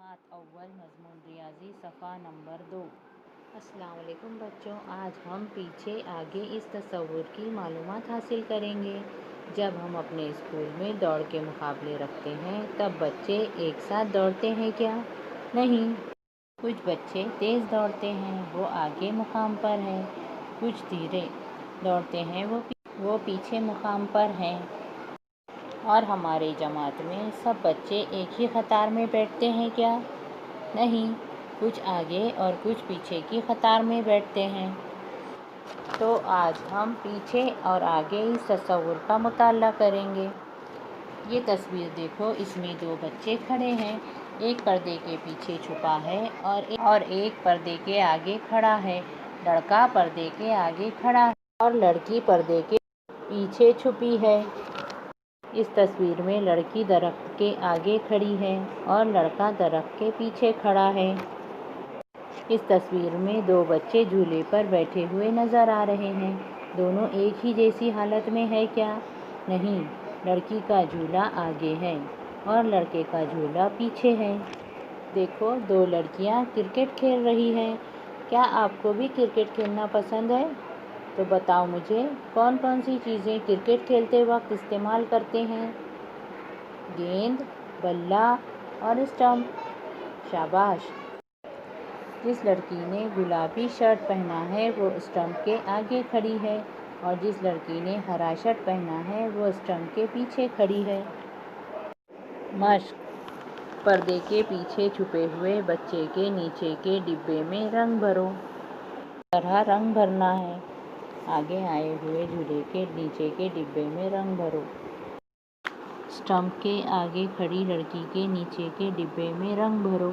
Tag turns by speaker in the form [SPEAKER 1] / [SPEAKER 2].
[SPEAKER 1] सात अव्वल मज़मून रियाज़ी सफ़ा नंबर 2। अस्सलाम वालेकुम बच्चों, आज हम पीछे आगे इस तस्वुर की मालूमात हासिल करेंगे। जब हम अपने स्कूल में दौड़ के मुकाबले रखते हैं तब बच्चे एक साथ दौड़ते हैं क्या? नहीं। कुछ बच्चे तेज़ दौड़ते हैं, वो आगे मुकाम पर हैं। कुछ धीरे दौड़ते हैं, वो पीछे मुकाम पर हैं। और हमारे जमात में सब बच्चे एक ही कतार में बैठते हैं क्या? नहीं, कुछ आगे और कुछ पीछे की कतार में बैठते हैं। तो आज हम पीछे और आगे इस तस्वुर का मुताला करेंगे। ये तस्वीर देखो, इसमें दो बच्चे खड़े हैं। एक पर्दे के पीछे छुपा है और एक पर्दे के आगे खड़ा है। लड़का पर्दे के आगे खड़ा है और लड़की पर्दे के पीछे छुपी है। इस तस्वीर में लड़की दरख्त के आगे खड़ी है और लड़का दरख्त के पीछे खड़ा है। इस तस्वीर में दो बच्चे झूले पर बैठे हुए नज़र आ रहे हैं। दोनों एक ही जैसी हालत में है क्या? नहीं, लड़की का झूला आगे है और लड़के का झूला पीछे है। देखो, दो लड़कियां क्रिकेट खेल रही हैं। क्या आपको भी क्रिकेट खेलना पसंद है? तो बताओ मुझे, कौन कौन सी चीज़ें क्रिकेट खेलते वक्त इस्तेमाल करते हैं? गेंद, बल्ला और स्टंप। शाबाश। जिस लड़की ने गुलाबी शर्ट पहना है वो स्टंप के आगे खड़ी है और जिस लड़की ने हरा शर्ट पहना है वो स्टंप के पीछे खड़ी है। मश्क। पर्दे के पीछे छुपे हुए बच्चे के नीचे के डिब्बे में रंग भरो। तरह रंग भरना है। आगे आए हुए झूले के नीचे के डिब्बे में रंग भरो। स्टंप के आगे खड़ी लड़की के नीचे के डिब्बे में रंग भरो।